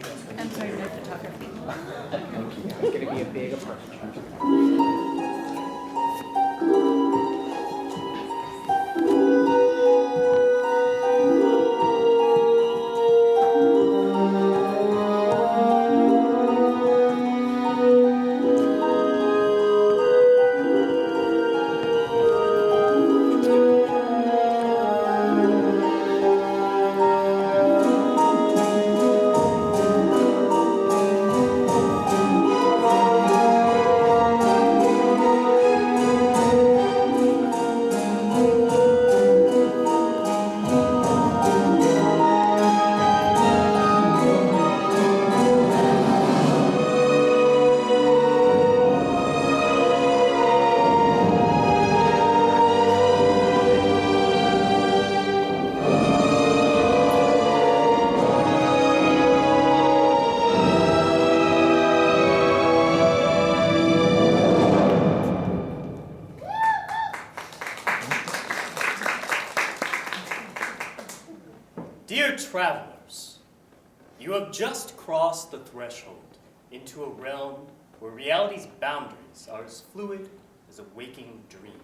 I'm sorry, no photography. Thank you. It's going to be a big approach. Dear travelers, you have just crossed the threshold into a realm where reality's boundaries are as fluid as a waking dream.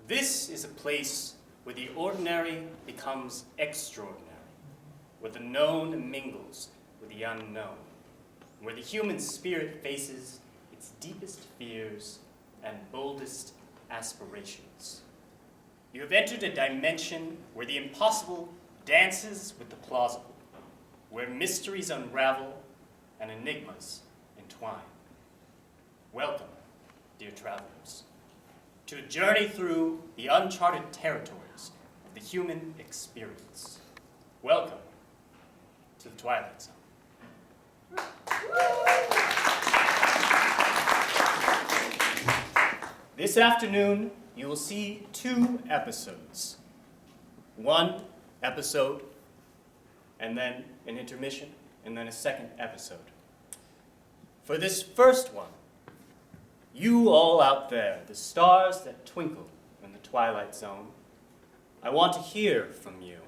This is a place where the ordinary becomes extraordinary, where the known mingles with the unknown, where the human spirit faces its deepest fears and boldest aspirations. You have entered a dimension where the impossible dances with the plausible, where mysteries unravel and enigmas entwine. Welcome, dear travelers, to a journey through the uncharted territories of the human experience. Welcome to the Twilight Zone. This afternoon, you will see 2 episodes. 1 episode, and then an intermission, and then a 2nd episode. For this first one, you all out there, the stars that twinkle in the Twilight Zone, I want to hear from you.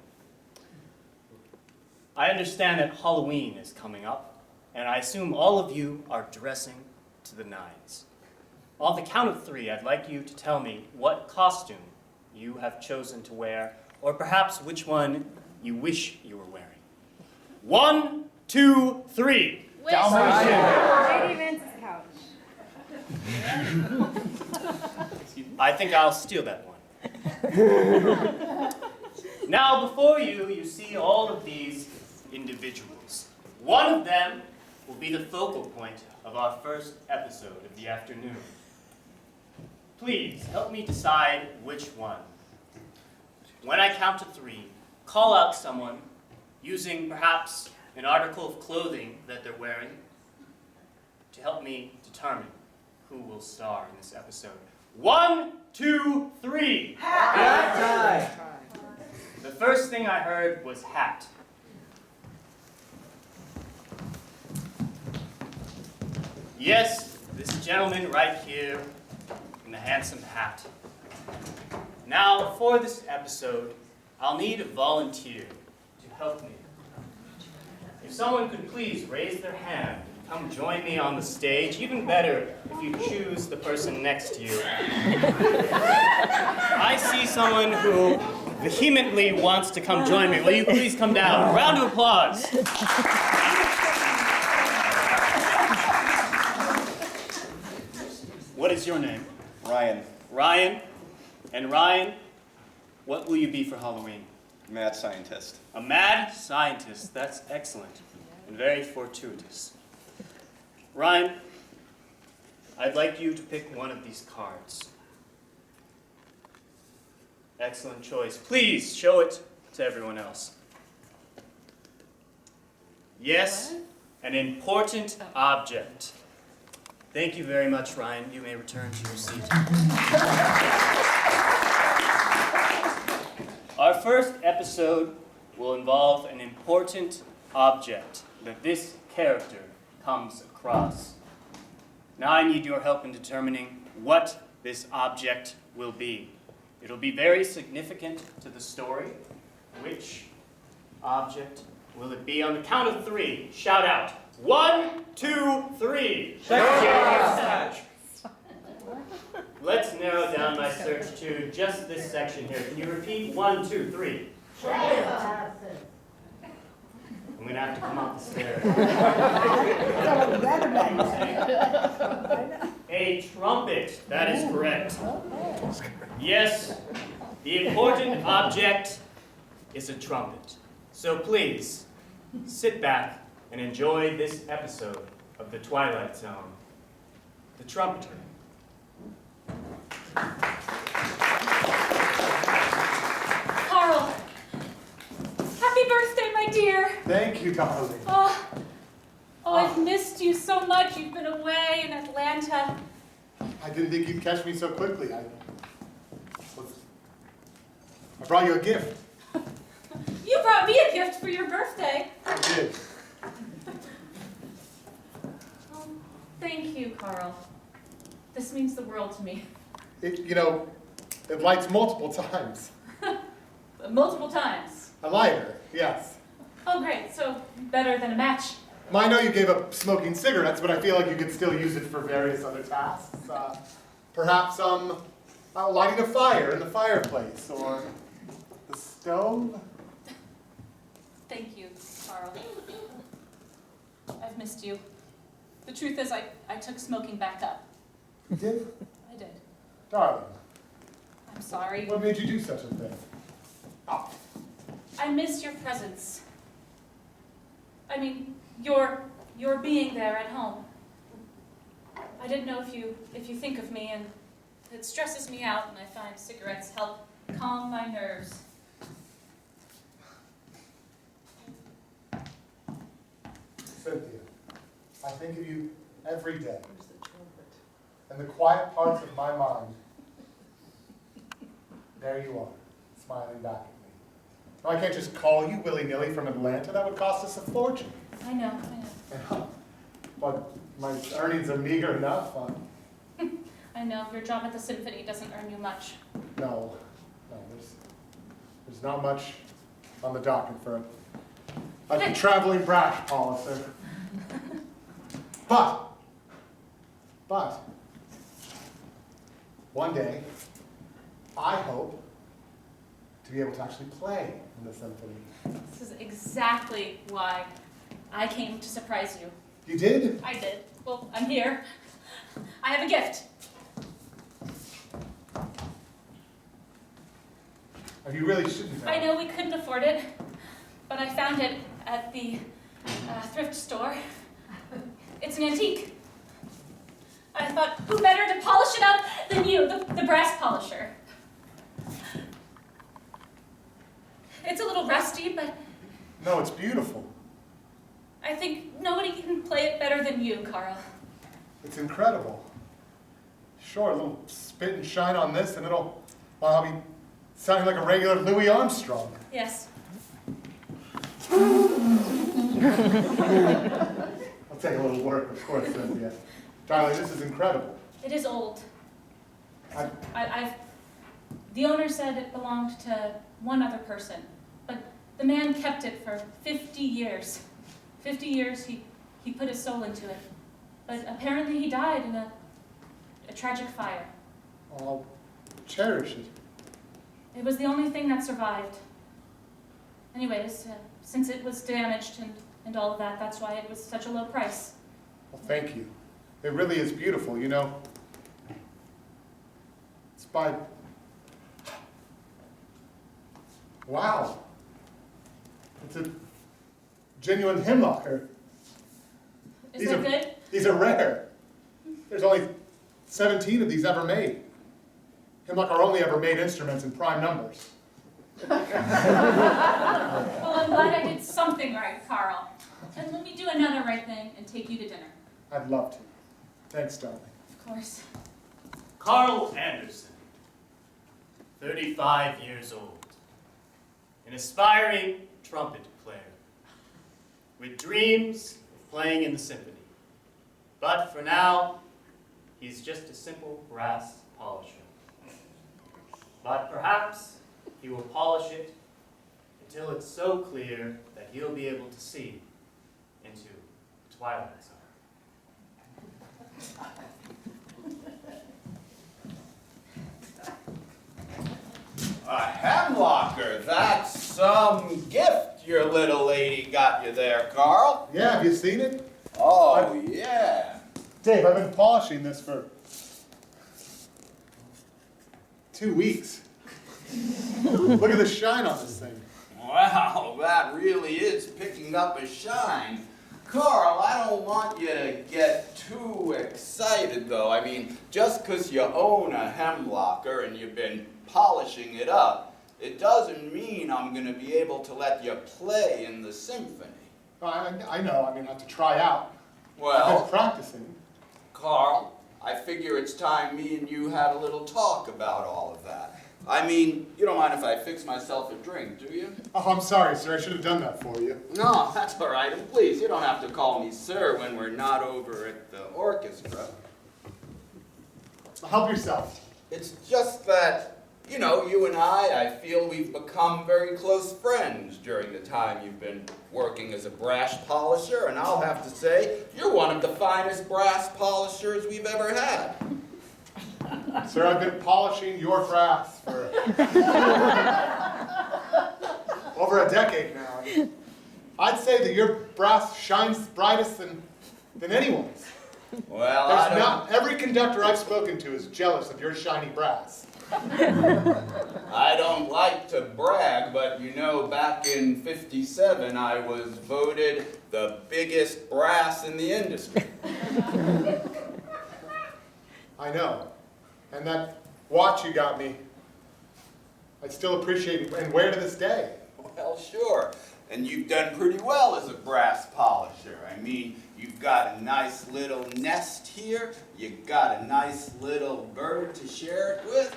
I understand that Halloween is coming up, and I assume all of you are dressing to the nines. On the count of 3, I'd like you to tell me what costume you have chosen to wear, or perhaps which one you wish you were wearing. 1, 2, 3. Lady Vince's couch. I think I'll steal that one. Now, before you, you see all of these individuals. One of them will be the focal point of our first episode of the afternoon. Please help me decide which one. When I count to 3, call out someone using perhaps an article of clothing that they're wearing to help me determine who will star in this episode. 1, 2, 3. Hat! The first thing I heard was hat. Yes, this gentleman right here in the handsome hat. Now, for this episode, I'll need a volunteer to help me. If someone could please raise their hand and come join me on the stage, even better if you choose the person next to you. I see someone who vehemently wants to come join me. Will you please come down? A round of applause. What is your name? Ryan, Ryan. And Ryan, what will you be for Halloween? mad scientist. A mad scientist. That's excellent and very fortuitous. Ryan, I'd like you to pick one of these cards. Excellent choice. Please show it to everyone else. Yes, an important object. Thank you very much, Ryan. You may return to your seat. Our first episode will involve an important object that this character comes across. Now I need your help in determining what this object will be. It'll be very significant to the story. Which object will it be on the count of 3? Shout out. 1, 2, 3. Let's narrow down my search to just this section here. Can you repeat 1, 2, 3? I'm going to have to come up the stairs. A trumpet, that is correct. Yes, the important object is a trumpet. So please, sit back and enjoy this episode of The Twilight Zone, The Trumpeter. Carl, happy birthday, my dear. Thank you, darling. Oh, I've missed you so much. You've been away in Atlanta. I didn't think you'd catch me so quickly. I brought you a gift. You brought me a gift for your birthday. I did. Oh, thank you, Carl. This means the world to me. It lights multiple times. Multiple times. A lighter, yes. Oh, great. So better than a match. I know you gave up smoking cigarettes, but I feel like you could still use it for various other tasks. Perhaps lighting a fire in the fireplace, or the stove. Thank you, Carl. I've missed you. The truth is, I took smoking back up. You did? I did. Darling, I'm sorry. what made you do such a thing? Oh, I miss your presence. I mean, your being there at home. I didn't know if you think of me, and it stresses me out, and I find cigarettes help calm my nerves. Cynthia, I think of you every day. In the quiet parts of my mind, there you are, smiling back at me. Now, I can't just call you willy-nilly from Atlanta. That would cost us a fortune. I know. But my earnings are meager enough. I know, your job at the symphony doesn't earn you much. No, there's not much on the docket for a traveling brash polisher. But, one day, I hope to be able to actually play in the symphony. This is exactly why I came to surprise you. You did? I did. Well, I'm here. I have a gift. You really shouldn't have. I know we couldn't afford it, but I found it at the thrift store. It's an antique. I thought, who better to polish it up than you, the brass polisher. It's a little rusty, but No, it's beautiful. I think nobody can play it better than you, Carl. It's incredible. Sure, a little spit and shine on this, and I'll be sounding like a regular Louis Armstrong. Yes. I'll take a little work, of course, Cynthia. Darling, this is incredible. It is old. The owner said it belonged to one other person, but the man kept it for 50 years. 50 years he put his soul into it. But apparently he died in a tragic fire. I'll cherish it. It was the only thing that survived. Anyways, since it was damaged and all of that, that's why it was such a low price. Well, thank you. It really is beautiful, you know. It's by... Wow. It's a genuine Himlacher. Is that good? These are rare. There's only 17 of these ever made. Himlacher are only ever made instruments in prime numbers. Well, I'm glad I did something right, Carl. And let me do another right thing and take you to dinner. I'd love to. Thanks, darling. Of course. Carl Anderson, 35 years old, an aspiring trumpet player, with dreams of playing in the symphony. But for now, he's just a simple brass polisher. But perhaps he will polish it until it's so clear that he'll be able to see into the Twilight Zone. A hemlocker, that's some gift your little lady got you there, Carl. Yeah, have you seen it? Oh, yeah. Dave, I've been polishing this for 2 weeks. Look at the shine on this thing. Wow, that really is picking up a shine. Carl, I don't want you to get too excited, though. I mean, just because you own a hemlocker and you've been polishing it up, it doesn't mean I'm going to be able to let you play in the symphony. I know, I mean, I have to try out. I've Well, been practicing. Carl, I figure it's time me and you had a little talk about all of that. I mean, you don't mind if I fix myself a drink, do you? Oh, I'm sorry, sir. I should have done that for you. No, that's all right. And please, you don't have to call me sir when we're not over at the orchestra. Help yourself. It's just that, you know, you and I feel we've become very close friends during the time you've been working as a brass polisher, and I'll have to say, you're one of the finest brass polishers we've ever had. Sir, I've been polishing your brass for over a decade now. I'd say that your brass shines brightest than anyone's. Well, There's not every conductor I've spoken to is jealous of your shiny brass. I don't like to brag, but you know, back in '57, I was voted the biggest brass in the industry. I know. And that watch you got me, I still appreciate it and wear to this day. Well, sure. And you've done pretty well as a brass polisher. I mean, you've got a nice little nest here. You've got a nice little bird to share it with.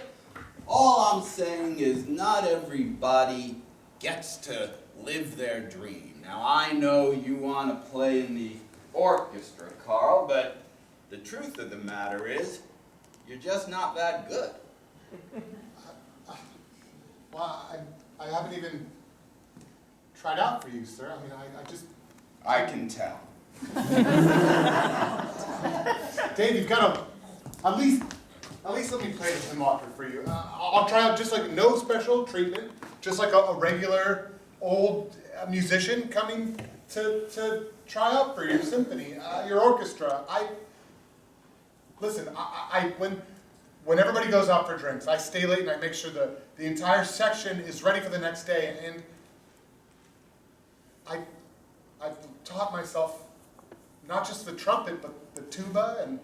All I'm saying is not everybody gets to live their dream. Now, I know you want to play in the orchestra, Carl, but the truth of the matter is, you're just not that good. Well, I haven't even tried out for you, sir. I mean, I just... I can tell. Dave, you've got to at least let me play the hemlocker for you. I'll try out just like no special treatment, just like a regular old musician coming to try out for your symphony, your orchestra. Listen, when everybody goes out for drinks, I stay late and I make sure the entire section is ready for the next day. And I've taught myself not just the trumpet, but the tuba, and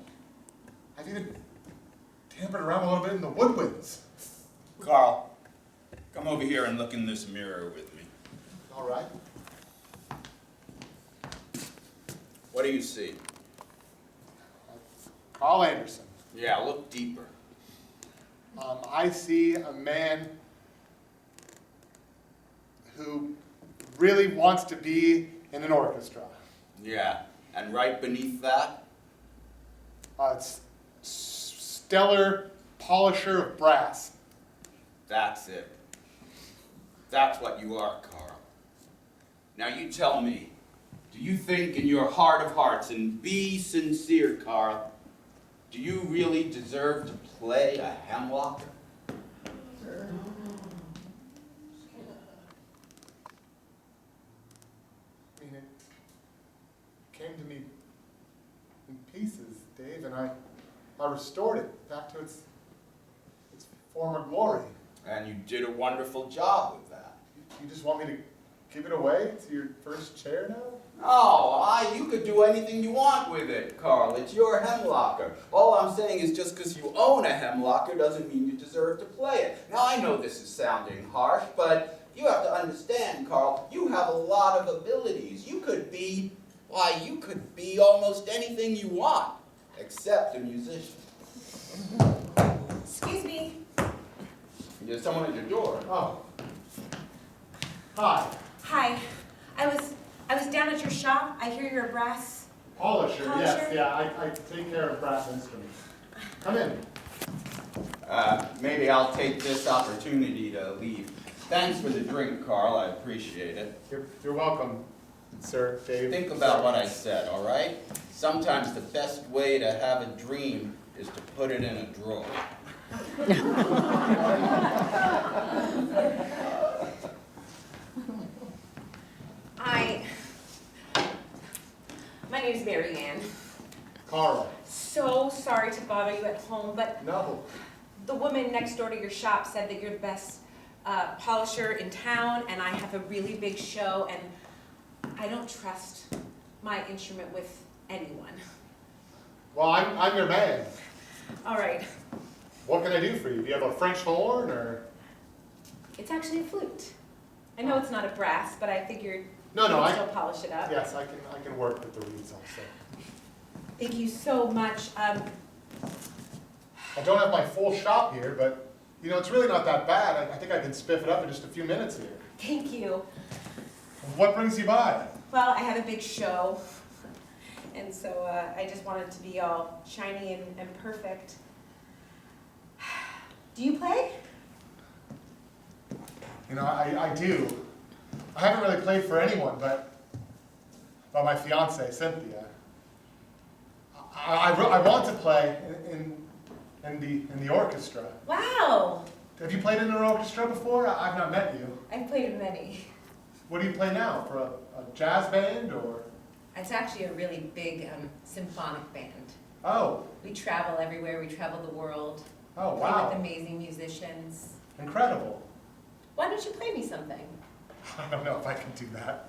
I've even tampered around a little bit in the woodwinds. Carl, come over here and look in this mirror with me. All right. What do you see? Carl Anderson. Yeah, look deeper. I see a man who really wants to be in an orchestra. Yeah, and right beneath that? It's stellar polisher of brass. That's it. That's what you are, Carl. Now you tell me, do you think in your heart of hearts, and be sincere, Carl, do you really deserve to play a hemlocker? I mean, it came to me in pieces, Dave, and I restored it back to its former glory. And you did a wonderful job with that. You just want me to give it away to your first chair now? Oh, you could do anything you want with it, Carl. It's your hemlocker. All I'm saying is just because you own a hemlocker doesn't mean you deserve to play it. Now, I know this is sounding harsh, but you have to understand, Carl, you have a lot of abilities. You could be almost anything you want, except a musician. Excuse me. There's someone at your door. Oh. Hi. Hi. I was down at your shop. I hear you're a brass. Polisher, yes. Polisher? Yeah, I take care of brass instruments. Come in. Maybe I'll take this opportunity to leave. Thanks for the drink, Carl. I appreciate it. You're welcome, Sir Dave. Think about what I said, all right? Sometimes the best way to have a dream is to put it in a drawer. My name's Mary Ann. Carl. So sorry to bother you at home, but No. the woman next door to your shop said that you're the best polisher in town, and I have a really big show, and I don't trust my instrument with anyone. Well, I'm your man. All right, What can I do for you? Do you have a French horn or? it's actually a flute. I know it's not a brass, but I figured No, you no, can still polish it up. Yes, I can work with the reeds also. Thank you so much. I don't have my full shop here, but you know, it's really not that bad. I think I can spiff it up in just a few minutes here. Thank you. What brings you by? Well, I have a big show, and so I just wanted to be all shiny and perfect. Do you play? You know, I do. I haven't really played for anyone, but my fiance, Cynthia. I want to play in the orchestra. Wow! Have you played in an orchestra before? I've not met you. I've played in many. What do you play now? For a jazz band or? It's actually a really big symphonic band. Oh, We travel everywhere, we travel the world. oh Play with wow. amazing musicians. Incredible. Why don't you play me something? I don't know if I can do that.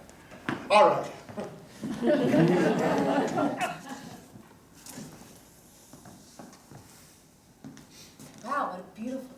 All right. Wow, what a beautiful